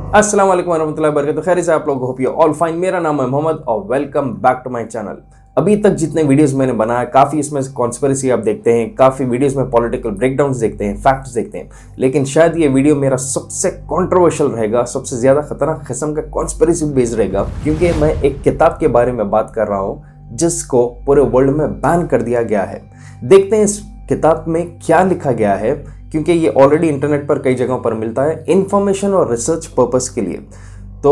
अस्सलाम वालेकुम warahmatullahi wabarakatuh। खैर से आप लोग होप यू ऑल फाइन। मेरा नाम है मोहम्मद और welcome back to my channel. अभी तक जितने वीडियोस मैंने बनाया काफ़ी इसमें कॉन्स्पिरेसी आप देखते हैं, काफ़ी वीडियोस में पॉलिटिकल ब्रेकडाउन्स देखते हैं, फैक्ट्स देखते हैं, लेकिन शायद ये वीडियो मेरा सबसे कंट्रोवर्शियल रहेगा, सबसे ज़्यादा खतरनाक किस्म का कॉन्स्पिरेसी बेस्ड रहेगा, क्योंकि मैं एक किताब के बारे में बात कर रहा हूँ जिसको पूरे वर्ल्ड में बैन कर दिया गया है। देखते हैं इस किताब में क्या लिखा गया है, क्योंकि ये ऑलरेडी इंटरनेट पर कई जगहों पर मिलता है इंफॉर्मेशन और रिसर्च पर्पस के लिए। तो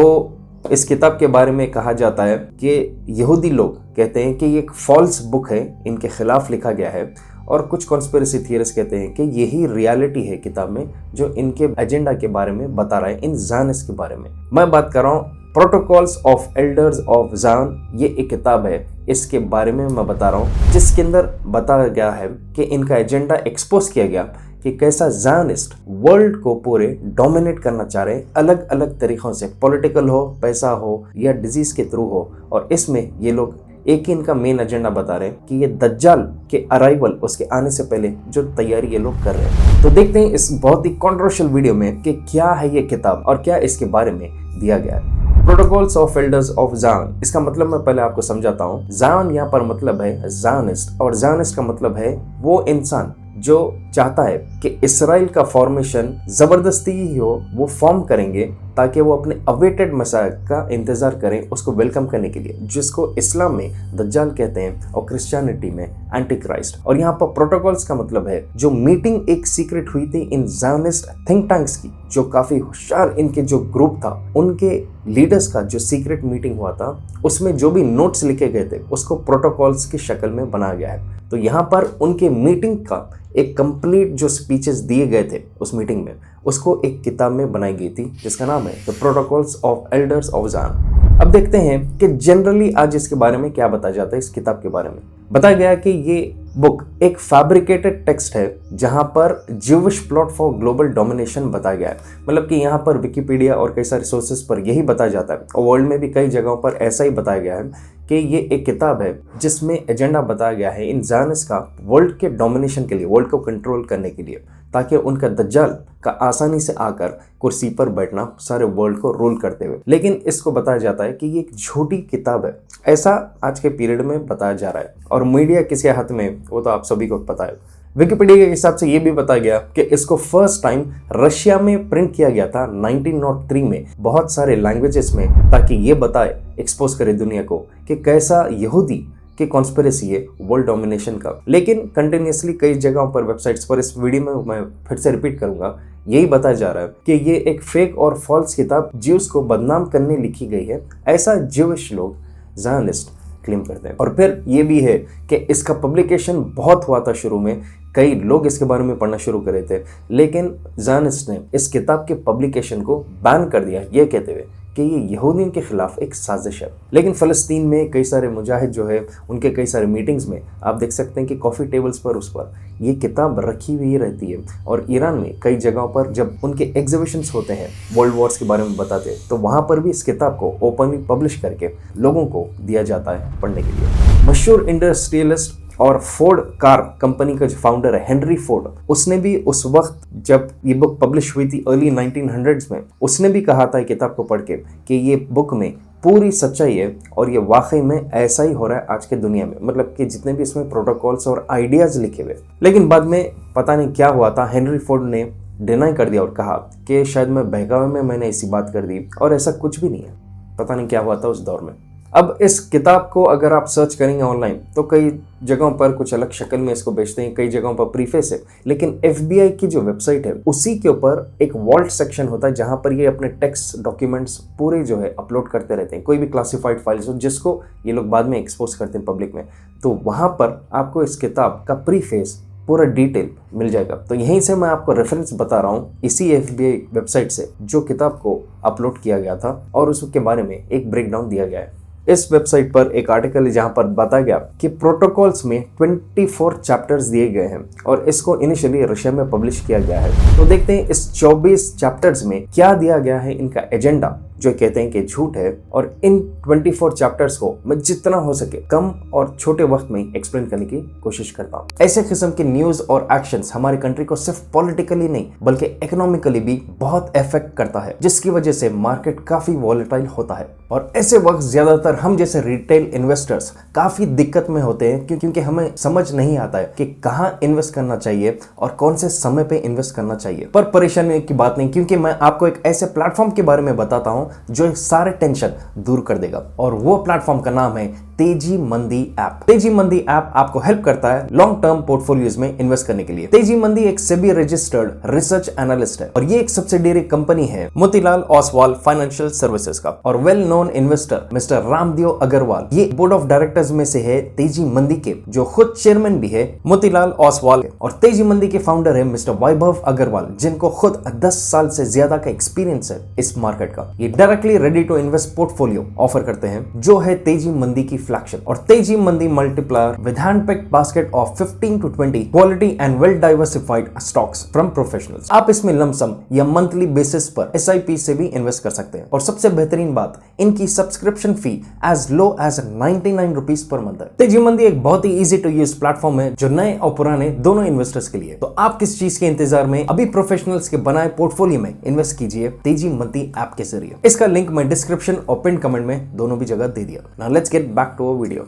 इस किताब के बारे में कहा जाता है कि यहूदी लोग कहते हैं कि ये एक फॉल्स बुक है, इनके खिलाफ लिखा गया है, और कुछ कॉन्स्पिरेसी थियरिस्ट कहते हैं कि यही रियलिटी है किताब में जो इनके एजेंडा के बारे में बता रहा है, इन ज़ायनिस्ट के बारे में। मैं बात कर रहा हूँ protocols of elders of Zion. ये एक किताब है, इसके बारे में मैं बता रहा हूँ, जिसके अंदर बताया गया है कि इनका एजेंडा एक्सपोज किया गया कि कैसा ज़ायनिस्ट वर्ल्ड को पूरे डोमिनेट करना चाह रहे हैं, अलग अलग तरीक़ों से, पॉलिटिकल हो, पैसा हो या डिजीज़ के थ्रू हो। और इसमें ये लोग एक ही इनका मेन एजेंडा बता रहे हैं कि ये दज्जाल के अराइवल, उसके आने से पहले जो तैयारी ये लोग कर रहे हैं। तो देखते हैं इस बहुत ही कंट्रोवर्शियल वीडियो में कि क्या है ये किताब और क्या इसके बारे में दिया गया है। Protocols of elders of Zion, इसका मतलब मैं पहले आपको समझाता हूँ। ज़ायन यहाँ पर मतलब है ज़ायनिस्ट, और ज़ायनिस्ट का मतलब है वो इंसान जो चाहता है कि इस्राइल का फॉर्मेशन ज़बरदस्ती ही हो, वो फॉर्म करेंगे ताकि वो अपने अवेटेड मसाह का इंतज़ार करें उसको वेलकम करने के लिए, जिसको इस्लाम में दज्जाल कहते हैं और क्रिश्चियनिटी में एंटी क्राइस्ट। और यहाँ पर प्रोटोकॉल्स का मतलब है जो मीटिंग एक सीक्रेट हुई थी इन ज़ायनिस्ट थिंक टैंक्स की, जो काफ़ी होशियार इनके जो ग्रुप था उनके लीडर्स का जो सीक्रेट मीटिंग हुआ था, उसमें जो भी नोट्स लिखे गए थे उसको प्रोटोकॉल्स की शक्ल में बनाया गया है। तो यहाँ पर उनके मीटिंग का एक कंप्लीट जो स्पीचेस दिए गए थे उस मीटिंग में, उसको एक किताब में बनाई गई थी जिसका नाम है the protocols of elders of Zion. अब देखते हैं कि जनरली आज इसके बारे में क्या बताया जाता है। इस किताब के बारे में बताया गया कि ये बुक एक फैब्रिकेटेड टेक्स्ट है जहां पर Jewish plot for global domination बताया गया है। मतलब कि यहाँ पर विकिपीडिया और कई सारे सोर्सेस पर यही बताया जाता है, और वर्ल्ड में भी कई जगहों पर ऐसा ही बताया गया है कि ये एक किताब है जिसमें एजेंडा बताया गया है इन ज़ायनिस्ट का वर्ल्ड के डोमिनेशन के लिए, वर्ल्ड को कंट्रोल करने के लिए, ताकि उनका दज्जाल का आसानी से आकर कुर्सी पर बैठना सारे वर्ल्ड को रूल करते हुए। लेकिन इसको बताया जाता है कि ये एक झूठी किताब है, ऐसा आज के पीरियड में बताया जा रहा है। और मीडिया किसके हाथ में, वो तो आप सभी को पता है। विकिपीडिया के हिसाब से ये भी बताया गया कि इसको फर्स्ट टाइम रशिया में प्रिंट किया गया था 1903 में, बहुत सारे लैंग्वेजेस में, ताकि ये बताए, एक्सपोज करे दुनिया को कि कैसा यहूदी कि कॉन्स्पिरेसी है वर्ल्ड डोमिनेशन का। लेकिन कंटिन्यूसली कई जगहों पर, वेबसाइट्स पर, इस वीडियो में मैं फिर से रिपीट करूंगा, यही बताया जा रहा है कि ये एक फेक और फॉल्स किताब ज्यूस को बदनाम करने लिखी गई है, ऐसा ज्यूइश लोग ज़ायनिस्ट क्लेम करते हैं। और फिर ये भी है कि इसका पब्लिकेशन बहुत हुआ था शुरू में, कई लोग इसके बारे में पढ़ना शुरू करे थे, लेकिन ज़ायनिस्ट ने इस किताब के पब्लिकेशन को बैन कर दिया, ये कहते हुए कि ये यहूदियों के खिलाफ एक साजिश है। लेकिन फ़लस्तीन में कई सारे मुजाहिद जो है, उनके कई सारे मीटिंग्स में आप देख सकते हैं कि कॉफ़ी टेबल्स पर उस पर ये किताब रखी हुई रहती है। और ईरान में कई जगहों पर जब उनके एग्जीबिशंस होते हैं, वर्ल्ड वॉर्स के बारे में बताते हैं, तो वहाँ पर भी इस किताब को ओपनली पब्लिश करके लोगों को दिया जाता है पढ़ने के लिए। मशहूर इंडस्ट्रियलिस्ट और फोर्ड कार कंपनी का जो फाउंडर है हेनरी फोर्ड, उसने भी उस वक्त जब ये बुक पब्लिश हुई थी अर्ली 1900s में, उसने भी कहा था किताब को पढ़ के कि ये बुक में पूरी सच्चाई है और ये वाकई में ऐसा ही हो रहा है आज के दुनिया में। मतलब कि जितने भी इसमें प्रोटोकॉल्स और आइडियाज़ लिखे हुए। लेकिन बाद में पता नहीं क्या हुआ था, हेनरी फोर्ड ने डिनाई कर दिया और कहा कि शायद मैं बहकावे में मैंने ऐसी बात कर दी, और ऐसा कुछ भी नहीं है। पता नहीं क्या हुआ था उस दौर में। अब इस किताब को अगर आप सर्च करेंगे ऑनलाइन तो कई जगहों पर कुछ अलग शक्ल में इसको बेचते हैं, कई जगहों पर प्रीफेस है, लेकिन FBI की जो वेबसाइट है उसी के ऊपर एक वॉल्ट सेक्शन होता है जहां पर ये अपने टेक्स्ट डॉक्यूमेंट्स पूरे जो है अपलोड करते रहते हैं, कोई भी क्लासिफाइड फाइल्स हो जिसको ये लोग बाद में एक्सपोज करते हैं पब्लिक में। तो वहाँ पर आपको इस किताब का प्रीफेस पूरा डिटेल मिल जाएगा। तो यहीं से मैं आपको रेफरेंस बता रहा हूँ इसी FBI वेबसाइट से जो किताब को अपलोड किया गया था, और उसके बारे में एक ब्रेकडाउन दिया गया है। इस वेबसाइट पर एक आर्टिकल है जहां पर बताया गया कि प्रोटोकॉल्स में 24 चैप्टर्स दिए गए हैं, और इसको इनिशियली रशिया में पब्लिश किया गया है। तो देखते हैं इस 24 चैप्टर्स में क्या दिया गया है, इनका एजेंडा जो कहते हैं कि झूठ है, और इन 24 चैप्टर्स को मैं जितना हो सके कम और छोटे वक्त में एक्सप्लेन करने की कोशिश करता हूँ। ऐसे किस्म के न्यूज और एक्शंस हमारे कंट्री को सिर्फ पॉलिटिकली नहीं बल्कि इकोनॉमिकली भी बहुत इफेक्ट करता है, जिसकी वजह से मार्केट काफी वॉलेटाइल होता है। और ऐसे वक्त ज्यादातर हम जैसे रिटेल इन्वेस्टर्स काफी दिक्कत में होते हैं क्योंकि हमें समझ नहीं आता है कि कहाँ इन्वेस्ट करना चाहिए और कौन से समय पे इन्वेस्ट करना चाहिए। पर परेशानी की बात नहीं, क्योंकि मैं आपको एक ऐसे प्लेटफॉर्म के बारे में बताता हूं जो सारे टेंशन दूर कर देगा, और वो प्लेटफॉर्म का नाम है तेजी मंदी ऐप। तेजी मंदी ऐप आपको हेल्प करता है लॉन्ग टर्म पोर्टफोलियोज में इन्वेस्ट करने के लिए। तेजी मंदी एक सेबी रजिस्टर्ड रिसर्च एनालिस्ट है और ये एक सब्सिडियरी कंपनी है मोतीलाल ओसवाल फाइनेंशियल सर्विसेज का। और well known investor mister Ramdev Agrawal ये बोर्ड ऑफ डायरेक्टर्स में से है तेजी मंदी के, जो खुद चेयरमैन भी है मोतीलाल ओसवाल के। और तेजी मंदी के फाउंडर है मिस्टर वैभव अग्रवाल, जिनको खुद 10 साल से ज्यादा का एक्सपीरियंस है इस मार्केट का। ये directly ready to invest portfolio offer करते हैं जो है तेजी मंदी की फ्लैगशिप। और Teji Mandi multiplier with handpicked basket of 15 to 20 quality and well diversified stocks from professionals. आप इसमें लमसम या मंथली बेसिस पर SIP से भी इन्वेस्ट कर सकते हैं। और सबसे बेहतरीन बात, इनकी subscription fee as low as 99 rupees per month है। तेजी मंदी एक बहुत ही इजी टू यूज प्लेटफॉर्म है जो नए और पुराने दोनों इन्वेस्टर्स के लिए। तो आप किस चीज के इंतजार में, अभी प्रोफेशनल्स के बनाए पोर्टफोलियो में इन्वेस्ट कीजिए तेजी मंदी ऐप के जरिए। इसका लिंक मैं डिस्क्रिप्शन और पिन कमेंट में दोनों भी जगह दे दिया। Now let's get back to our video.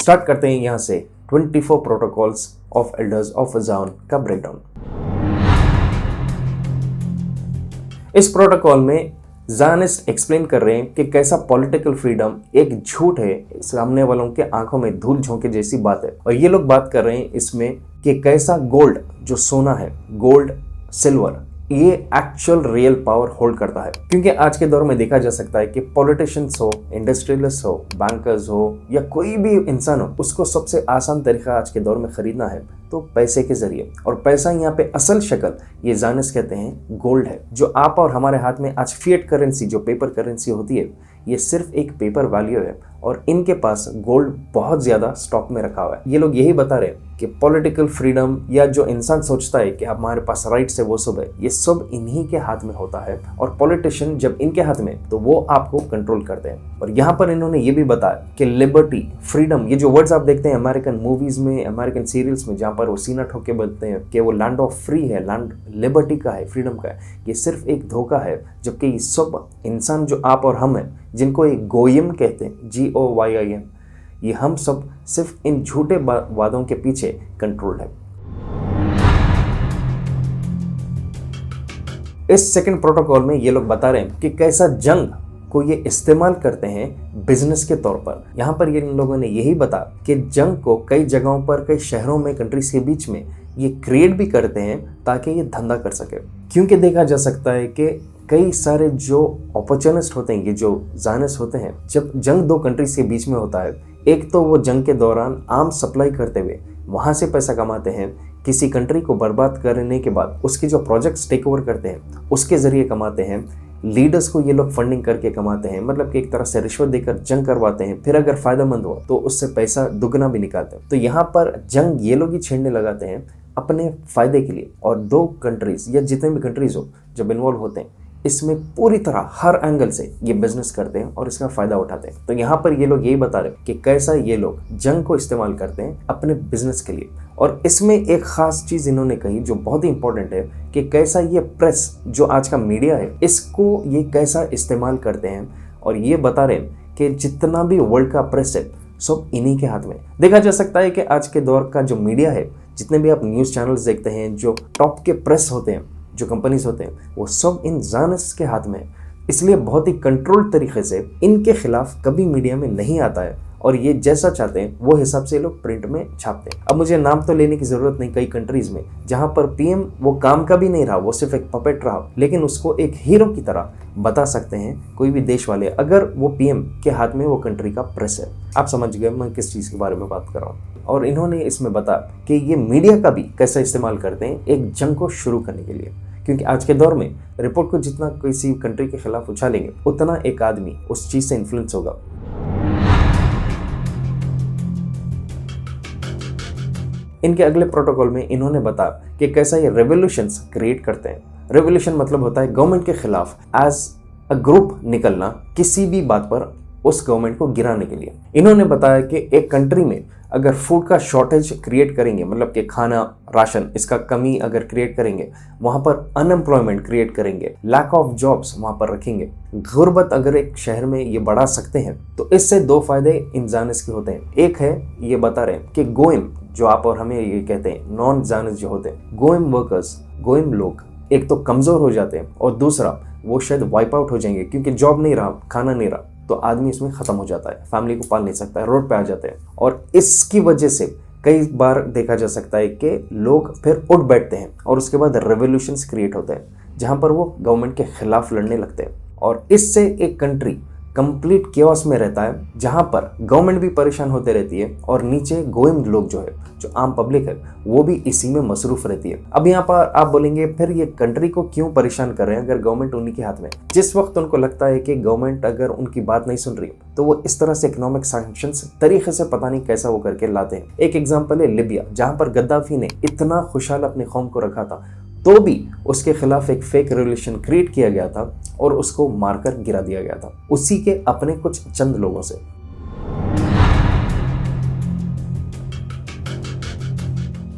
Start करते हैं यहां से 24 protocols of elders of Zion का ब्रेकडाउन। इस प्रोटोकॉल में ज़ायनिस्ट एक्सप्लेन कर रहे हैं कि कैसा पॉलिटिकल फ्रीडम एक झूठ है, सामने वालों के आंखों में धूल झोंके जैसी बात है। और ये लोग बात कर रहे हैं इसमें कि कैसा गोल्ड, जो सोना है, गोल्ड सिल्वर, ये एक्चुअल रियल पावर होल्ड करता है। क्योंकि आज के दौर में देखा जा सकता है कि पॉलिटिशियंस हो, इंडस्ट्रियलिस्ट हो, बैंकर्स हो या कोई भी इंसान हो, उसको सबसे आसान तरीका आज के दौर में खरीदना है तो पैसे के जरिए। और पैसा यहाँ पे असल शक्ल ये ज़ायनिस्ट कहते हैं गोल्ड है, जो आप और हमारे हाथ में आज फिएट करेंसी, जो पेपर करेंसी होती है, ये सिर्फ एक पेपर वैल्यू है और इनके पास गोल्ड बहुत ज्यादा स्टॉक में रखा हुआ है। ये लोग यही बता रहे हैं कि पॉलिटिकल फ्रीडम या जो इंसान सोचता है कि हमारे पास राइट्स है वो सब है, ये सब इन्हीं के हाथ में होता है। और पॉलिटिशियन जब इनके हाथ में तो वो आपको कंट्रोल करते हैं। और यहाँ पर इन्होंने ये भी बताया कि लिबर्टी, फ्रीडम, ये जो वर्ड्स आप देखते हैं अमेरिकन मूवीज में, अमेरिकन सीरियल्स में, जहाँ पर वो सीना ठोक के बोलते हैं कि वो लैंड ऑफ फ्री है, लैंड लिबर्टी का है, फ्रीडम का है, ये सिर्फ एक धोखा है। जबकि ये सब इंसान जो आप और हम हैं, जिनको एक गोयम कहते हैं, GOYIM, ये हम सब सिर्फ इन झूठे वादों के पीछे कंट्रोल्ड है। इस सेकंड प्रोटोकॉल में ये लोग बता रहे हैं कि कैसा जंग को ये इस्तेमाल करते हैं बिजनेस के तौर पर। यहाँ पर ये इन लोगों ने यही बताया कि जंग को कई जगहों पर, कई शहरों में, कंट्रीज के बीच में ये क्रिएट भी करते हैं ताकि ये धंधा कर सके। क्योंकि देखा जा सकता है कि कई सारे जो अपॉर्चुनिस्ट होते हैं, ये जो ज़ायनिस्ट होते हैं, जब जंग दो कंट्रीज के बीच में होता है, एक तो वो जंग के दौरान आर्म सप्लाई करते हुए वहाँ से पैसा कमाते हैं, किसी कंट्री को बर्बाद करने के बाद उसके जो प्रोजेक्ट्स टेक ओवर करते हैं उसके ज़रिए कमाते हैं, लीडर्स को ये लोग फंडिंग करके कमाते हैं, मतलब कि एक तरह से रिश्वत देकर जंग करवाते हैं, फिर अगर फ़ायदेमंद हो तो उससे पैसा दुगना भी निकालते हैं। तो यहाँ पर जंग ये लोग ही छेड़ने लगाते हैं अपने फ़ायदे के लिए। और दो कंट्रीज़ या जितने भी कंट्रीज़ हो जब इन्वॉल्व होते हैं, इसमें पूरी तरह हर एंगल से ये बिजनेस करते हैं और इसका फ़ायदा उठाते हैं। तो यहाँ पर ये लोग यही बता रहे हैं कि कैसा ये लोग जंग को इस्तेमाल करते हैं अपने बिजनेस के लिए। और इसमें एक ख़ास चीज़ इन्होंने कही जो बहुत ही इंपॉर्टेंट है कि कैसा ये प्रेस, जो आज का मीडिया है, इसको ये कैसा इस्तेमाल करते हैं। और ये बता रहे हैं कि जितना भी वर्ल्ड का प्रेस है सब इन्हीं के हाथ में। देखा जा सकता है कि आज के दौर का जो मीडिया है, जितने भी आप न्यूज़ चैनल्स देखते हैं, जो टॉप के प्रेस होते हैं, जो कंपनीज होते हैं, वो सब इन ज़ायनिस्ट के हाथ में है। इसलिए बहुत ही कंट्रोल्ड तरीके से इनके खिलाफ कभी मीडिया में नहीं आता है और ये जैसा चाहते हैं वो हिसाब से लोग प्रिंट में छापते हैं। अब मुझे नाम तो लेने की ज़रूरत नहीं, कई कंट्रीज़ में जहाँ पर PM वो काम का भी नहीं रहा, वो सिर्फ एक पपेट रहा, लेकिन उसको एक हीरो की तरह बता सकते हैं कोई भी देश वाले, अगर वो PM के हाथ में वो कंट्री का प्रेस है। आप समझ गए मैं किस चीज़ के बारे में बात कर रहा हूँ। और इन्होंने इसमें बताया कि ये मीडिया का भी कैसा इस्तेमाल करते हैं एक जंग को शुरू करने के लिए। क्योंकि आज के दौर में रिपोर्ट को जितना किसी कंट्री के खिलाफ उछालेंगे उतना एक आदमी उस चीज़ से इन्फ्लुएंस होगा। इनके अगले प्रोटोकॉल में इन्होंने बताया कि कैसा ये रेवोल्यूशंस क्रिएट करते हैं। रेवोल्यूशन मतलब होता है गवर्नमेंट के खिलाफ एज अ ग्रुप निकलना किसी भी बात पर उस गवर्नमेंट को गिराने के लिए। इन्होंने बताया कि एक कंट्री में अगर फूड का शॉर्टेज क्रिएट करेंगे, मतलब कि खाना राशन इसका कमी अगर क्रिएट करेंगे, वहाँ पर अनएम्प्लॉयमेंट क्रिएट करेंगे, लैक ऑफ जॉब्स वहाँ पर रखेंगे, गुर्बत अगर एक शहर में ये बढ़ा सकते हैं, तो इससे दो फायदे इन जानिस के होते हैं। एक है ये बता रहे हैं कि गोइम, जो आप और हमें ये कहते हैं नॉन जानिस जो होते हैं, गोइम वर्कर्स, गोइम लोग एक तो कमज़ोर हो जाते हैं और दूसरा वो शायद वाइप आउट हो जाएंगे, क्योंकि जॉब नहीं रहा, खाना नहीं रहा, तो आदमी इसमें ख़त्म हो जाता है, फैमिली को पाल नहीं सकता है, रोड पे आ जाते हैं। और इसकी वजह से कई बार देखा जा सकता है कि लोग फिर उठ बैठते हैं और उसके बाद रेवोल्यूशंस क्रिएट होते हैं जहाँ पर वो गवर्नमेंट के खिलाफ लड़ने लगते हैं। और इससे एक कंट्री कंप्लीट केओस में रहता है, जहाँ पर गवर्नमेंट भी परेशान होते रहती है और नीचे गोइम लोग जो है, जो आम पब्लिक है, वो भी इसी में मसरूफ रहती है। अब यहाँ पर आप बोलेंगे फिर ये कंट्री को क्यों परेशान कर रहे हैं अगर गवर्नमेंट उन्हीं के हाथ में। जिस वक्त उनको लगता है कि गवर्नमेंट अगर उनकी बात नहीं सुन रही, तो वो इस तरह से इकोनॉमिक सैंक्शंस तरीके से पता नहीं कैसा वो करके लाते हैं। एक एग्जाम्पल है लिबिया, जहाँ पर गद्दाफी ने इतना खुशहाल अपनी कौम को रखा था, तो भी उसके खिलाफ एक फेक रेवोल्यूशन क्रिएट किया गया था और उसको मारकर गिरा दिया गया था, उसी के अपने कुछ चंद लोगों से।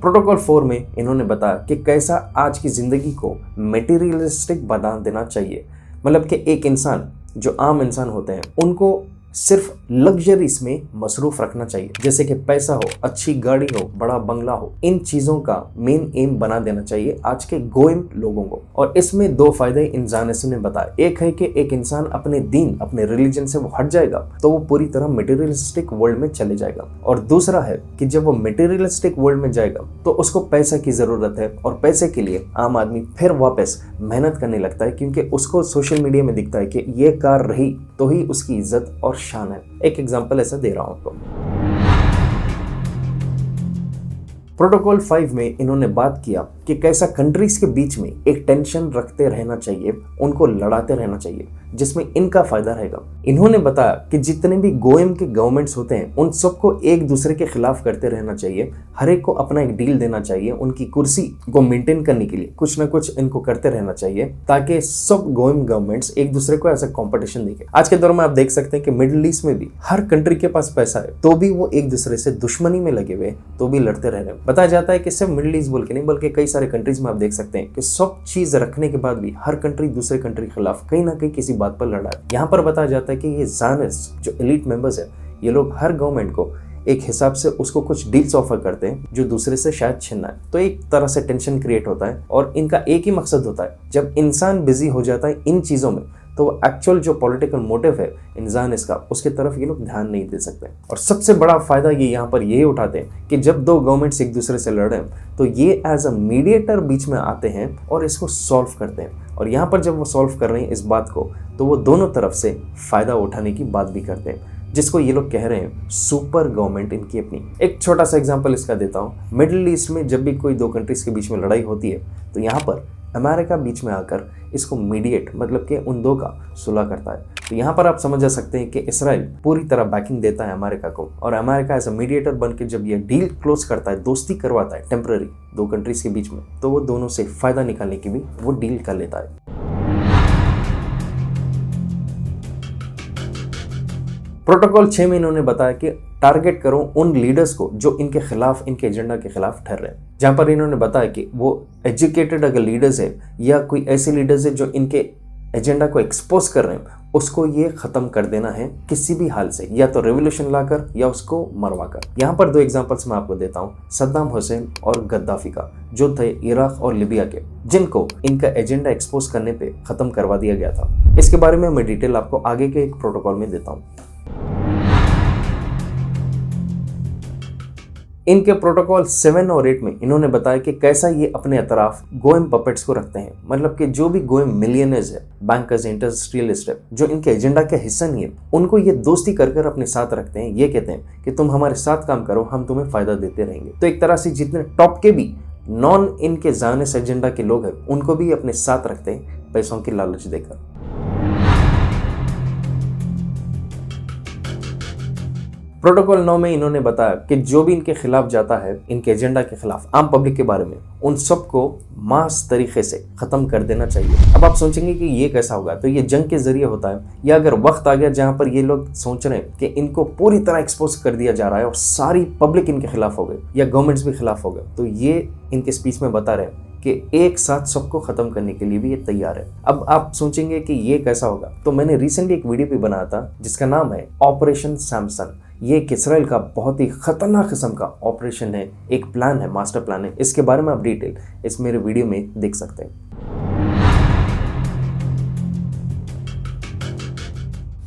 प्रोटोकॉल 4 में इन्होंने बताया कि कैसा आज की जिंदगी को मटेरियलिस्टिक बना देना चाहिए। मतलब कि एक इंसान, जो आम इंसान होते हैं, उनको सिर्फ लग्जरीज में मसरूफ रखना चाहिए, जैसे कि पैसा हो, अच्छी गाड़ी हो, बड़ा बंगला हो, इन चीज़ों का मेन एम बना देना चाहिए आज के गोइम लोगों को। और इसमें दो फायदे इन जानिस ने बताया। एक है कि एक इंसान अपने दीन, अपने रिलीजन से वो हट जाएगा तो वो पूरी तरह मटेरियलिस्टिक वर्ल्ड में चले जाएगा, और दूसरा है कि जब वो मटेरियलिस्टिक वर्ल्ड में जाएगा तो उसको पैसा की ज़रूरत है, और पैसे के लिए आम आदमी फिर वापस मेहनत करने लगता है, क्योंकि उसको सोशल मीडिया में दिखता है कि ये कार रही तो ही उसकी इज्जत और शान है। एक एग्जांपल ऐसा दे रहा हूं आपको। प्रोटोकॉल 5 में इन्होंने बात किया कि कैसा कंट्रीज के बीच में एक टेंशन रखते रहना चाहिए, उनको लड़ाते रहना चाहिए, जिसमें इनका फायदा रहेगा। इन्होंने बताया कि जितने भी गोइम के गवर्नमेंट्स होते हैं उन सबको एक दूसरे के खिलाफ करते रहना चाहिए, हर एक को अपना एक डील देना चाहिए, उनकी कुर्सी को मेंटेन करने के लिए कुछ ना कुछ इनको करते रहना चाहिए, ताकि सब गोइम गवर्नमेंट्स एक दूसरे को ऐसा कंपटीशन देखें। आज के दौर में आप देख सकते हैं कि मिडिल ईस्ट में भी हर कंट्री के पास पैसा है, तो भी वो एक दूसरे से दुश्मनी में लगे हुए, तो भी लड़ते रह रहे हैं। बताया जाता है कि सिर्फ मिडिल ईस्ट बोल के नहीं, बल्कि कई सारे कंट्रीज में आप देख सकते हैं कि सब चीज रखने के बाद भी हर कंट्री दूसरे कंट्री के खिलाफ कहीं ना कहीं किसी बात पर लड़ा है। यहाँ पर बताया जाता है कि ये जानिस जो एलीट मेंबर्स है, ये लोग हर गवर्नमेंट को एक हिसाब से उसको कुछ डील्स ऑफर करते हैं जो दूसरे से शायद छीनना है, तो एक तरह से टेंशन क्रिएट होता है। और इनका एक ही मकसद होता है, जब इंसान बिजी हो जाता है इन चीज़ों में, तो एक्चुअल जो पॉलिटिकल मोटिव है इंसान इसका, उसके तरफ ये लोग ध्यान नहीं दे सकते। और सबसे बड़ा फायदा ये यहाँ पर यही उठाते हैं कि जब दो गवर्नमेंट्स एक दूसरे से लड़ रहे हैं तो ये एज अ मीडिएटर बीच में आते हैं और इसको सॉल्व करते हैं। और यहाँ पर जब वो सॉल्व कर रहे हैं इस बात को, तो वो दोनों तरफ से फ़ायदा उठाने की बात भी करते हैं, जिसको ये लोग कह रहे हैं सुपर गवर्नमेंट इनकी अपनी। एक छोटा सा एग्जांपल इसका देता हूँ। मिडिल ईस्ट में जब भी कोई दो कंट्रीज़ के बीच में लड़ाई होती है, तो यहाँ पर अमेरिका बीच में आकर इसको मीडिएट, मतलब कि उन दो का सुलह करता है। तो यहाँ पर आप समझ जा सकते हैं कि इसराइल पूरी तरह बैकिंग देता है अमेरिका को, और अमेरिका एज अ मीडिएटर बन के जब ये डील क्लोज करता है, दोस्ती करवाता है टेम्पररी दो कंट्रीज के बीच में, तो वो दोनों से फ़ायदा निकालने की भी वो डील कर लेता है। प्रोटोकॉल 6 में इन्होंने बताया कि टारगेट करो उन लीडर्स को जो इनके खिलाफ, इनके एजेंडा के खिलाफ ठहर रहे हैं। जहाँ पर इन्होंने बताया कि वो एजुकेटेड अगर लीडर्स है या कोई ऐसे लीडर्स है जो इनके एजेंडा को एक्सपोज कर रहे हैं, उसको ये ख़त्म कर देना है किसी भी हाल से, या तो रेवोल्यूशन लाकर या उसको मरवाकर। यहाँ पर दो एग्जांपल्स मैं आपको देता हूँ, सद्दाम हुसैन और गद्दाफी का, जो थे इराक और लिबिया के, जिनको इनका एजेंडा एक्सपोज करने पे ख़त्म करवा दिया गया था। इसके बारे में मैं डिटेल आपको आगे के एक प्रोटोकॉल में देता हूँ। इनके प्रोटोकॉल 7 और 8 में इन्होंने बताया कि कैसा ये अपने अतराफ गोइम पपेट्स को रखते हैं, मतलब कि जो भी गोइम मिलियनर्स है, बैंकर्स, इंडस्ट्रियलिस्ट है, जो इनके एजेंडा का हिस्सा नहीं है, उनको ये दोस्ती कर कर अपने साथ रखते हैं। ये कहते हैं कि तुम हमारे साथ काम करो, हम तुम्हें फ़ायदा देते रहेंगे। तो एक तरह से जितने टॉप के भी नॉन इनके जानिस एजेंडा के लोग हैं, उनको भी अपने साथ रखते हैं पैसों की लालच देकर। प्रोटोकॉल 9 में इन्होंने बताया कि जो भी इनके खिलाफ जाता है, इनके एजेंडा के खिलाफ, आम पब्लिक के बारे में, उन सबको मास तरीके से खत्म कर देना चाहिए। अब आप सोचेंगे कि ये कैसा होगा, तो ये जंग के जरिए होता है, या अगर वक्त आ गया जहां पर ये लोग सोच रहे हैं कि इनको पूरी तरह एक्सपोज कर दिया जा रहा है और सारी पब्लिक इनके खिलाफ हो गई या गवर्नमेंट्स भी खिलाफ हो गए, तो ये इनके स्पीच में बता रहे हैं कि एक साथ सबको खत्म करने के लिए भी ये तैयार है। अब आप सोचेंगे कि ये कैसा होगा, तो मैंने रिसेंटली एक वीडियो भी बनाया था जिसका नाम है ऑपरेशन सैमसन। ये एक इसराइल का बहुत ही खतरनाक किस्म का ऑपरेशन है, एक प्लान है, मास्टर प्लान है। इसके बारे में आप डिटेल इस मेरे वीडियो में देख सकते हैं।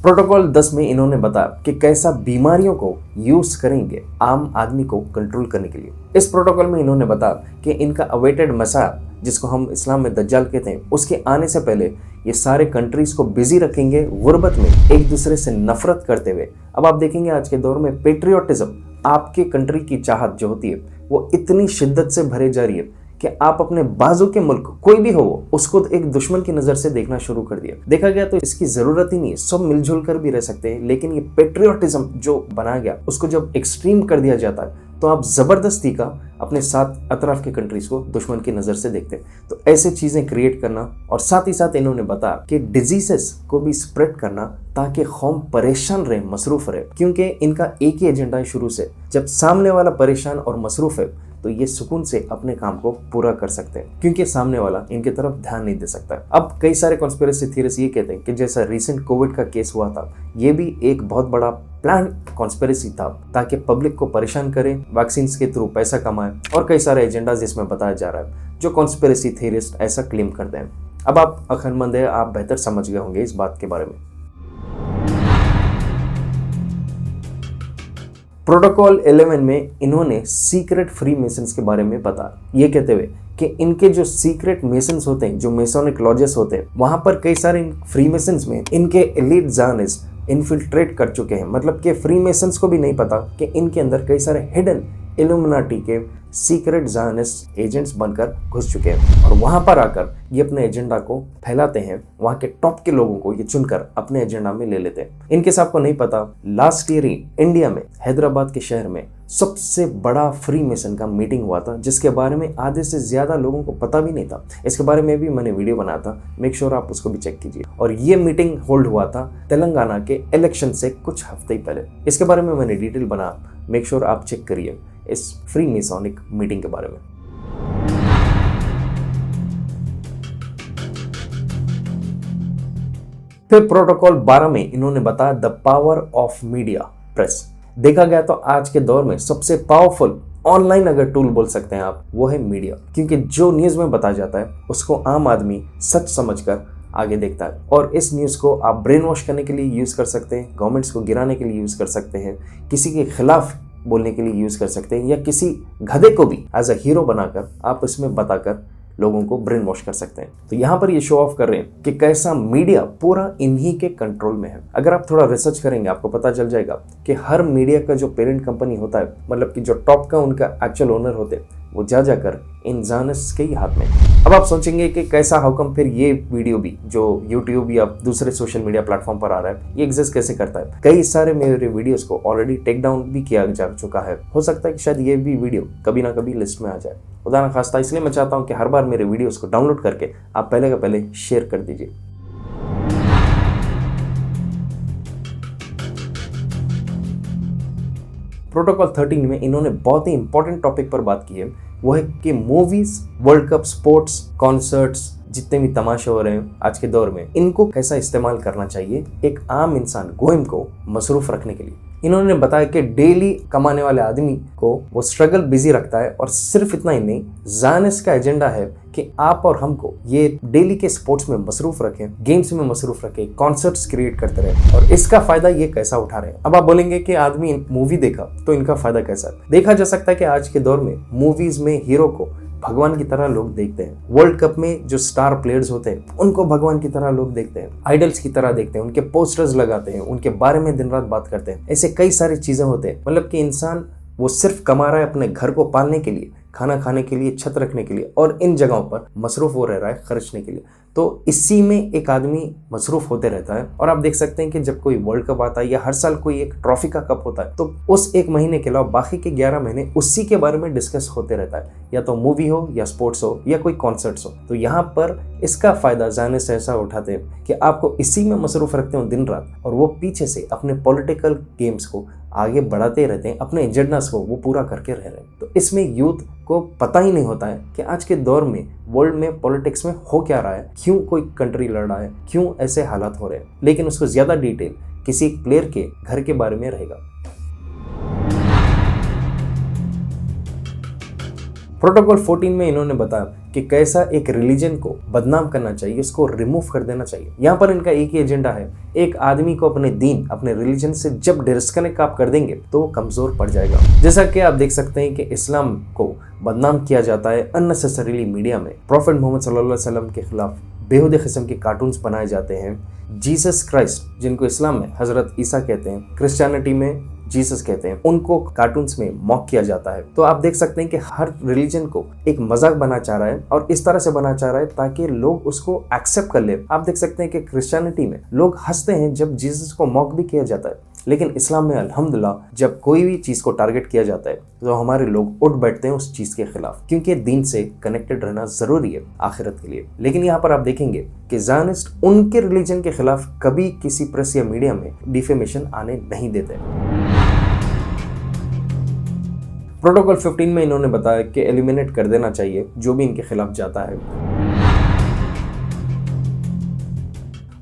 प्रोटोकॉल 10 में इन्होंने बताया कि कैसा बीमारियों को यूज करेंगे आम आदमी को कंट्रोल करने के लिए। इस प्रोटोकॉल में इन्होंने बताया कि इनका अवेटेड मसाह, जिसको हम इस्लाम में दज्जाल कहते हैं, उसके आने से पहले ये सारे कंट्रीज को बिजी रखेंगे गुर्बत में, एक दूसरे से नफरत करते हुए। अब आप देखेंगे आज के दौर में पेट्रियोटिज्म, आपके कंट्री की चाहत जो होती है वो इतनी शिद्दत से भरे जा रही है कि आप अपने बाजू के मुल्क कोई भी हो उसको एक दुश्मन की नजर से देखना शुरू कर दिया। देखा गया तो इसकी जरूरत ही नहीं है, सब मिलजुल कर भी रह सकते हैं, लेकिन ये पेट्रियोटिज्म जो बनाया गया उसको जब एक्सट्रीम कर दिया जाता है तो आप जबरदस्ती का अपने साथ अतराफ के कंट्रीज को दुश्मन की नजर से देखते हैं। तो ऐसे चीजें क्रिएट करना, और साथ ही साथ इन्होंने बताया कि डिजीजेस को भी स्प्रेड करना ताकि कौम परेशान रहे, मसरूफ रहे, क्योंकि इनका एक ही एजेंडा है शुरू से। जब सामने वाला परेशान और मसरूफ है तो ये सुकून से अपने काम को पूरा कर सकते हैं, क्योंकि सामने वाला इनकी तरफ ध्यान नहीं दे सकता। अब कई सारे कॉन्स्पिरेसी थियरिस्ट ये कहते हैं कि जैसा रिसेंट कोविड का केस हुआ था, ये भी एक बहुत बड़ा प्लान कॉन्स्पिरेसी था ताकि पब्लिक को परेशान करें, वैक्सीन के थ्रू पैसा कमाए, और कई सारे एजेंडाज इसमें बताया जा रहा है जो कॉन्स्पिरेसी थियरिस्ट ऐसा क्लेम करते हैं। अब आप अक्लमंद है, आप बेहतर समझ गए होंगे इस बात के बारे में। प्रोटोकॉल 11 में इन्होंने सीक्रेट फ्री मेसन्स के बारे में बताया, ये कहते हुए कि इनके जो सीक्रेट मेसन्स होते हैं, जो मेसोनिक लॉजेस होते हैं, वहां पर कई सारे फ्री मेसन्स में इनके एलीट ज़ायनिस्ट इन्फिल्ट्रेट कर चुके हैं। मतलब कि फ्री मेसन्स को भी नहीं पता कि इनके अंदर कई सारे हिडन इल्यूमिनाटी के सीक्रेट ज़ायनिस्ट एजेंट्स बनकर घुस चुके हैं, और वहां पर आकर ये अपने एजेंडा को फैलाते हैं। वहां के टॉप के लोगों को ये चुनकर अपने एजेंडा में ले लेते हैं। इनके साथ को नहीं पता, लास्ट ईयर ही इंडिया में हैदराबाद के शहर में सबसे बड़ा फ्री मेसन का मीटिंग हुआ था, जिसके बारे में आधे से ज्यादा लोगों को पता भी नहीं था। इसके बारे में भी मैंने वीडियो बनाया था, मेक श्योर आप उसको भी चेक कीजिए। और ये मीटिंग होल्ड हुआ था तेलंगाना के इलेक्शन से कुछ हफ्ते ही पहले। इसके बारे में मैंने डिटेल बना, मेक श्योर आप चेक करिए इस फ्री मेसोनिक मीटिंग के बारे में। फिर प्रोटोकॉल 12 में इन्होंने बताया the power of media press. देखा गया तो आज के दौर में सबसे पावरफुल ऑनलाइन अगर टूल बोल सकते हैं आप, वो है मीडिया, क्योंकि जो न्यूज़ में बताया जाता है उसको आम आदमी सच समझकर आगे देखता है, और इस न्यूज़ को आप ब्रेन वॉश करने के लिए यूज़ कर सकते हैं, गवर्नमेंट्स को गिराने के लिए यूज़ कर सकते हैं, किसी के खिलाफ बोलने के लिए यूज़ कर सकते हैं, या किसी गधे को भी एज अ हीरो बनाकर आप इसमें बताकर लोगों को ब्रेन वॉश कर सकते हैं। तो यहाँ पर ये शो ऑफ कर रहे हैं कि कैसा मीडिया पूरा इन्हीं के कंट्रोल में है। अगर आप थोड़ा रिसर्च करेंगे आपको पता चल जाएगा कि हर मीडिया का जो पेरेंट कंपनी होता है, मतलब कि जो टॉप का उनका एक्चुअल ओनर होते हैं, वो जा जाकर इन ज़ायनिस्ट्स के ही हाथ में। अब आप सोचेंगे कि कैसा, हाउ कम फिर ये वीडियो भी जो यूट्यूब या दूसरे सोशल मीडिया प्लेटफॉर्म पर आ रहा है, ये एग्जिस्ट कैसे करता है? कई सारे मेरे वीडियोस को ऑलरेडी टेक डाउन भी किया जा चुका है। हो सकता है कि शायद ये भी वीडियो कभी ना कभी लिस्ट में आ जाए। उदाहरण खास्ता इसलिए मैं चाहता हूँ कि हर बार मेरे वीडियोस को डाउनलोड करके आप पहले का पहले शेयर कर दीजिए। प्रोटोकॉल 13 में इन्होंने बहुत ही इंपॉर्टेंट टॉपिक पर बात की है, वो है कि movies, world cup, sports, concerts, जितने भी तमाशे हो रहे हैं आज के दौर में, इनको कैसा इस्तेमाल करना चाहिए एक आम इंसान गोइम को मसरूफ रखने के लिए। इन्होंने बताया कि डेली कमाने वाले आदमी को वो स्ट्रगल बिजी रखता है, और सिर्फ इतना ही नहीं, ज़ायनिस्ट का एजेंडा है कि आप और हमको ये डेली के स्पोर्ट्स में मसरूफ रखें, गेम्स में मसरूफ रखें, कॉन्सर्ट्स क्रिएट करते रहे। और इसका फायदा ये कैसा उठा रहे हैं? अब आप बोलेंगे कि आदमी मूवी देखा तो इनका फायदा कैसा है? देखा जा सकता है कि आज के दौर में मूवीज में हीरो को भगवान की तरह लोग देखते हैं। वर्ल्ड कप में जो स्टार प्लेयर्स होते हैं उनको भगवान की तरह लोग देखते हैं, आइडल्स की तरह देखते हैं, उनके पोस्टर्स लगाते हैं, उनके बारे में दिन रात बात करते हैं। ऐसे कई सारी चीजें होते हैं। मतलब कि इंसान वो सिर्फ कमा रहा है अपने घर को पालने के लिए, खाना खाने के लिए, छत रखने के लिए, और इन जगहों पर मसरूफ हो रह रहा है खर्चने के लिए। तो इसी में एक आदमी मसरूफ होते रहता है। और आप देख सकते हैं कि जब कोई वर्ल्ड कप आता है या हर साल कोई एक ट्रॉफी का कप होता है, तो उस एक महीने के अलावा बाकी के 11 महीने उसी के बारे में डिस्कस होते रहता है, या तो मूवी हो या स्पोर्ट्स हो या कोई कॉन्सर्ट्स हो। तो यहाँ पर इसका फायदा जाने से ऐसा उठाते हैं कि आपको इसी में मसरूफ रखते हो दिन रात, और वो पीछे से अपने पॉलिटिकल गेम्स को आगे बढ़ाते रहते हैं, अपने एजेंडास को वो पूरा करके रह रहे हैं। तो इसमें यूथ को पता ही नहीं होता है कि आज के दौर में वर्ल्ड में पॉलिटिक्स में हो क्या रहा है, क्यों कोई कंट्री लड़ रहा है, क्यों ऐसे हालात हो रहे हैं। लेकिन उसको ज्यादा डिटेल किसी प्लेयर के घर के बारे में रहेगा। प्रोटोकॉल 14 में इन्होंने बताया कि कैसा एक रिलीजन को बदनाम करना चाहिए, उसको रिमूव कर देना चाहिए। यहाँ पर इनका एक ही एजेंडा है, एक आदमी को अपने दीन, अपने रिलीजन से जब डिस्कनेक्ट आप कर देंगे तो वो कमजोर पड़ जाएगा। जैसा कि आप देख सकते हैं कि इस्लाम को बदनाम किया जाता है अननेसेसरीली मीडिया में। प्रॉफेट मोहम्मद सल्लल्लाहु अलैहि वसल्लम के खिलाफ बेहुदे किस्म के कार्टून्स बनाए जाते हैं। जीसस क्राइस्ट, जिनको इस्लाम में हजरत ईसा कहते हैं, क्रिश्चियनिटी में जीसस कहते हैं, उनको कार्टून्स में मॉक किया जाता है। तो आप देख सकते हैं कि हर रिलीजन को एक मजाक बना चाह रहा है, और इस तरह से बना चाह रहा है ताकि लोग उसको एक्सेप्ट कर ले। आप देख सकते हैं कि क्रिश्चियनिटी में लोग हंसते हैं जब जीसस को मॉक भी किया जाता है, लेकिन इस्लाम में अल्हम्दुलिल्लाह जब कोई भी चीज को टारगेट किया जाता है तो हमारे लोग उठ बैठते हैं उस चीज के खिलाफ, क्योंकि दीन से कनेक्टेड रहना जरूरी है आखिरत के लिए। लेकिन यहाँ पर आप देखेंगे कि ज़ायनिस्ट उनके रिलीजन के खिलाफ कभी किसी प्रेस या मीडिया में डिफेमेशन आने नहीं देते। प्रोटोकॉल 15 में इन्होंने बताया कि एलिमिनेट कर देना चाहिए जो भी इनके खिलाफ जाता है।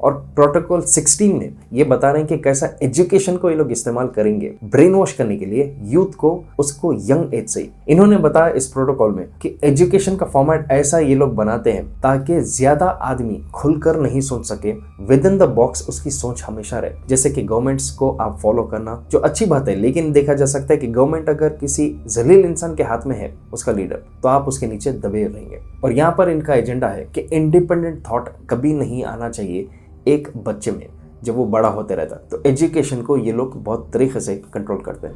और प्रोटोकॉल 16 में ये बता रहे हैं कि कैसा एजुकेशन को ये लोग इस्तेमाल करेंगे ब्रेन वॉश करने के लिए यूथ को, उसको यंग एज से ही। इन्होंने बताया इस प्रोटोकॉल में कि एजुकेशन का फॉर्मेट ऐसा ये लोग बनाते हैं ताकि ज्यादा आदमी खुलकर नहीं सोच सके, विद इन द बॉक्स उसकी सोच हमेशा रहे। जैसे कि गवर्नमेंट्स को आप फॉलो करना, जो अच्छी बात है, लेकिन देखा जा सकता है कि गवर्नमेंट अगर किसी जलील इंसान के हाथ में है, उसका लीडर, तो आप उसके नीचे दबे रहेंगे। और यहाँ पर इनका एजेंडा है कि इंडिपेंडेंट थॉट कभी नहीं आना चाहिए एक बच्चे में जब वो बड़ा होते रहता है। तो एजुकेशन को ये लोग बहुत तरीके से कंट्रोल करते हैं।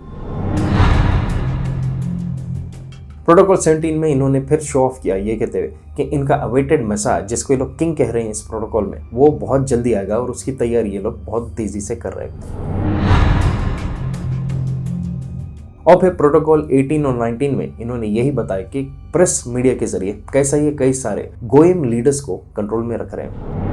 प्रोटोकॉल 17 में इन्होंने फिर शो ऑफ किया ये कहते हुए कि इनका अवेटेड मैसेज, जिसको ये लोग किंग कह रहे हैं इस प्रोटोकॉल में, वो बहुत जल्दी आएगा और उसकी तैयारी ये लोग बहुत तेजी से कर रहे हैं। और फिर प्रोटोकॉल 18 और 19 में इन्होंने यही बताया कि प्रेस मीडिया के जरिए कैसा ये कई सारे गोयम लीडर्स को कंट्रोल में रख रहे हैं।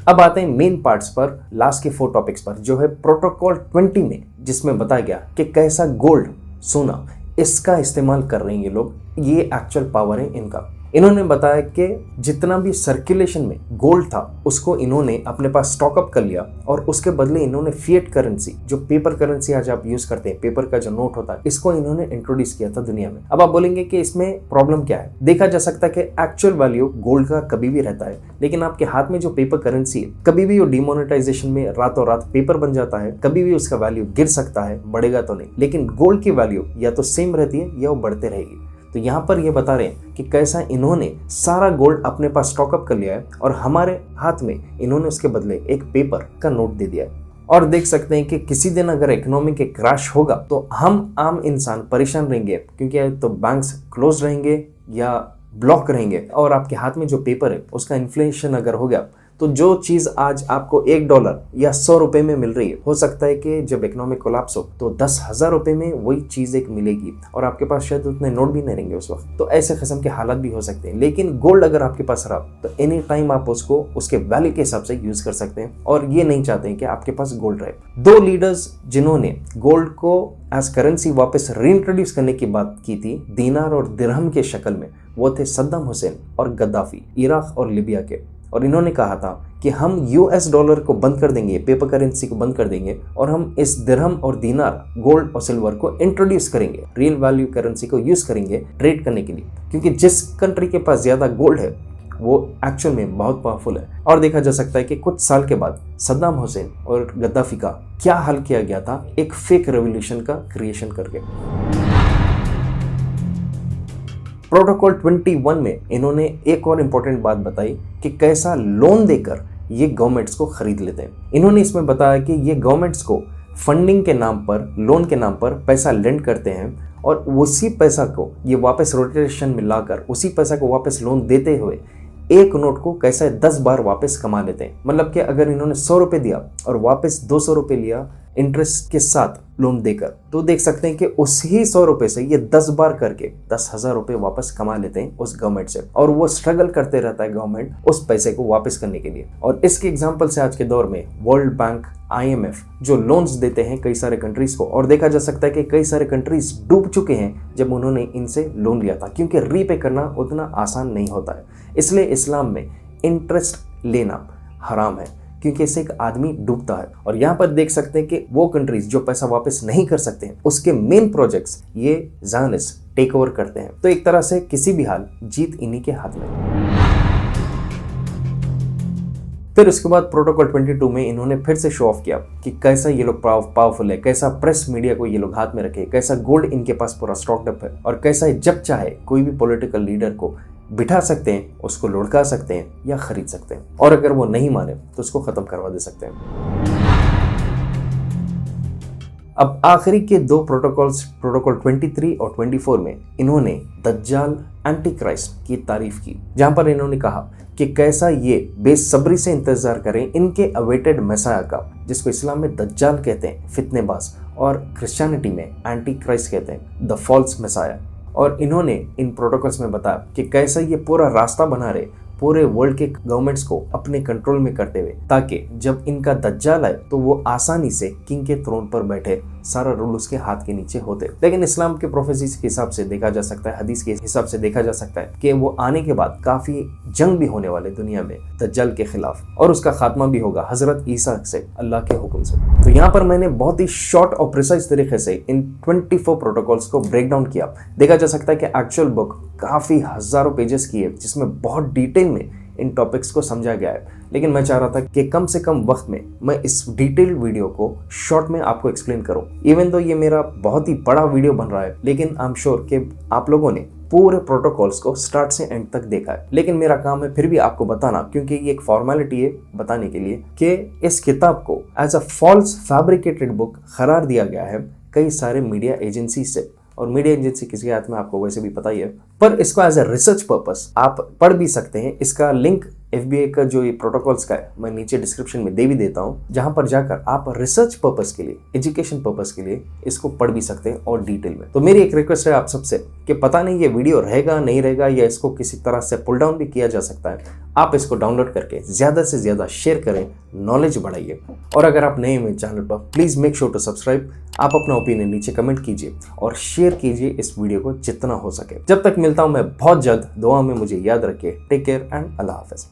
अब आते हैं मेन पार्ट्स पर, लास्ट के 4 टॉपिक्स पर, जो है प्रोटोकॉल 20 में, जिसमें बताया गया कि कैसा गोल्ड, सोना, इसका इस्तेमाल कर रहे हैं ये लोग। ये एक्चुअल पावर है इनका। इन्होंने बताया कि जितना भी सर्कुलेशन में गोल्ड था उसको इन्होंने अपने पास स्टॉकअप कर लिया, और उसके बदले इन्होंने फिएट करेंसी, जो पेपर करेंसी आज आप यूज करते हैं, पेपर का जो नोट होता है, इसको इन्होंने इंट्रोड्यूस किया था दुनिया में। अब आप बोलेंगे कि इसमें प्रॉब्लम क्या है। देखा जा सकता है कि एक्चुअल वैल्यू गोल्ड का कभी भी रहता है, लेकिन आपके हाथ में जो पेपर करेंसी है, कभी भी वो डिमोनेटाइजेशन में रातों रात पेपर बन जाता है, कभी भी उसका वैल्यू गिर सकता है, बढ़ेगा तो नहीं। लेकिन गोल्ड की वैल्यू या तो सेम रहती है या वो बढ़ते रहेगी। तो यहाँ पर ये बता रहे हैं कि कैसा इन्होंने सारा गोल्ड अपने पास स्टॉकअप कर लिया है, और हमारे हाथ में इन्होंने उसके बदले एक पेपर का नोट दे दिया है। और देख सकते हैं कि किसी दिन अगर इकोनॉमी के क्रैश होगा तो हम आम इंसान परेशान रहेंगे, क्योंकि तो बैंक्स क्लोज रहेंगे या ब्लॉक रहेंगे, और आपके हाथ में जो पेपर है उसका इन्फ्लेशन अगर हो गया तो जो चीज़ आज आपको $1 या 100 रुपये में मिल रही है, हो सकता है कि जब इकोनॉमिक कोलैप्स हो तो 10,000 रुपये में वही चीज़ एक मिलेगी, और आपके पास शायद उतने नोट भी नहीं रहेंगे उस वक्त। तो ऐसे किस्म के हालात भी हो सकते हैं। लेकिन गोल्ड अगर आपके पास रहा तो एनी टाइम आप उसको उसके वैल्यू के हिसाब से यूज कर सकते हैं, और ये नहीं चाहते हैं कि आपके पास गोल्ड रहे। 2 लीडर्स जिन्होंने गोल्ड को एज करेंसी वापस रीइंट्रोड्यूस करने की बात की थी दीनार और दिरहम के शक्ल में, वो थे सद्दाम हुसैन और गद्दाफी, इराक और लिबिया के। और इन्होंने कहा था कि हम $US को बंद कर देंगे, पेपर करेंसी को बंद कर देंगे, और हम इस दिरहम और दीनार, गोल्ड और सिल्वर को इंट्रोड्यूस करेंगे, रियल वैल्यू करेंसी को यूज करेंगे ट्रेड करने के लिए, क्योंकि जिस कंट्री के पास ज्यादा गोल्ड है वो एक्चुअल में बहुत पावरफुल है। और देखा जा सकता है कि कुछ साल के बाद सद्दाम हुसैन और गद्दाफी का क्या हल किया गया था, एक फेक रेवोल्यूशन का क्रिएशन करके। प्रोटोकॉल 21 में इन्होंने एक और इम्पोर्टेंट बात बताई कि कैसा लोन देकर ये गवर्नमेंट्स को खरीद लेते हैं। इन्होंने इसमें बताया कि ये गवर्नमेंट्स को फंडिंग के नाम पर, लोन के नाम पर पैसा लेंड करते हैं, और उसी पैसा को ये वापस रोटेशन में लाकर उसी पैसा को वापस लोन देते हुए एक नोट को कैसे 10 बार वापस कमा लेते हैं। मतलब कि अगर इन्होंने 100 रुपये दिया और वापस 200 रुपये लिया इंटरेस्ट के साथ लोन देकर, तो देख सकते हैं कि उसी 100 रुपये से ये 10 बार करके 10,000 रुपये वापस कमा लेते हैं उस गवर्नमेंट से, और वो स्ट्रगल करते रहता है गवर्नमेंट उस पैसे को वापस करने के लिए। और इसके एग्जाम्पल से आज के दौर में वर्ल्ड बैंक, IMF जो लोन्स देते हैं कई सारे कंट्रीज को, और देखा जा सकता है कि कई सारे कंट्रीज डूब चुके हैं जब उन्होंने इनसे लोन लिया था, क्योंकि रीपे करना उतना आसान नहीं होता है। इसलिए इस्लाम में इंटरेस्ट लेना हराम है, क्योंकि इससे एक आदमी डूबता है। और यहाँ पर देख सकते हैं कि वो कंट्रीज जो पैसा वापस नहीं कर सकते हैं उसके मेन प्रोजेक्ट्स ये ज़ायनिस्ट टेक ओवर करते हैं। तो एक तरह से किसी भी हाल जीत इन्हीं के हाथ में। फिर उसके बाद प्रोटोकॉल 22 में इन्होंने फिर से शो ऑफ किया कि कैसा ये लोग पावरफुल है, कैसा प्रेस मीडिया को ये लोग हाथ में रखे, कैसा गोल्ड इनके पास पूरा स्टॉक्ड अप है, और कैसा जब चाहे कोई भी पॉलिटिकल लीडर को बिठा सकते हैं, उसको लुढ़का सकते हैं या खरीद सकते हैं, और अगर वो नहीं माने तो उसको खत्म करवा दे सकते हैं। अब आखिरी के दो प्रोटोकॉल्स, प्रोटोकॉल 23 और 24 में इन्होंने दज्जाल एंटी क्राइस्ट की तारीफ की, जहां पर इन्होंने कहा कि कैसा ये बेसब्री से इंतजार करें इनके अवेटेड मैसाया का, जिसको इस्लाम में दज्जाल कहते हैं, फितनेबाज, और क्रिश्चियनिटी में एंटी क्राइस्ट कहते हैं, द फॉल्स मैसाया। और इन्होंने इन प्रोटोकॉल्स में बताया कि कैसा ये पूरा रास्ता बना रहे पूरे वर्ल्ड के गवर्नमेंट्स को अपने कंट्रोल में करते हुए, ताकि जब इनका दज्जाल आए तो वो आसानी से किंग के थ्रोन पर बैठे, सारा रूल उसके हाथ के नीचे होते। लेकिन इस्लाम के प्रोफेसीज के हिसाब से देखा जा सकता है, हदीस के हिसाब से देखा जा सकता है कि वो आने के बाद काफी जंग भी होने वाले दुनिया में दज्जाल के खिलाफ, और उसका खात्मा भी होगा हजरत ईसा से, अल्लाह के हुक्म से। तो यहाँ पर मैंने बहुत ही शॉर्ट और प्रिसाइज तरीके से इन 24 प्रोटोकॉल्स को ब्रेक डाउन किया। देखा जा सकता है कि एक्चुअल बुक काफी हजारों पेजेस की है, जिसमें बहुत डिटेल में इन टॉपिक्स को समझा गया है, लेकिन मैं चाह रहा था कि कम से कम वक्त में मैं इस डिटेल्ड वीडियो को शॉर्ट में आपको एक्सप्लेन करूं। इवन तो ये मेरा बहुत ही बड़ा वीडियो बन रहा है, लेकिन आई एम श्योर कि आप लोगों ने पूरे प्रोटोकॉल्स को स्टार्ट से एंड तक देखा है। लेकिन मेरा काम है फिर भी आपको बताना, क्योंकि ये एक फॉर्मेलिटी है बताने के लिए कि इस किताब को as a false fabricated book करार दिया गया है कई सारे मीडिया एजेंसी से, और मीडिया एजेंसी किसी के हाथ में आपको वैसे भी पता ही है, पर इसको एज अ रिसर्च पर्पस आप पढ़ भी सकते हैं। इसका लिंक FBI का जो ये प्रोटोकॉल्स का है मैं नीचे डिस्क्रिप्शन में दे भी देता हूँ, जहां पर जाकर आप रिसर्च पर्पस के लिए, एजुकेशन पर्पस के लिए इसको पढ़ भी सकते हैं और डिटेल में। तो मेरी एक रिक्वेस्ट है आप सबसे कि पता नहीं ये वीडियो रहेगा नहीं रहेगा, या इसको किसी तरह से पुल डाउन भी किया जा सकता है, आप इसको डाउनलोड करके ज्यादा से ज्यादा शेयर करें, नॉलेज बढ़ाइए। और अगर आप नए हैं चैनल पर, please make sure to subscribe. आप अपना ओपिनियन नीचे कमेंट कीजिए और शेयर कीजिए इस वीडियो को जितना हो सके। जब तक मिलता हूं मैं बहुत जल्द, दुआ में मुझे याद रखिए। टेक केयर एंड अल्लाह हाफिज।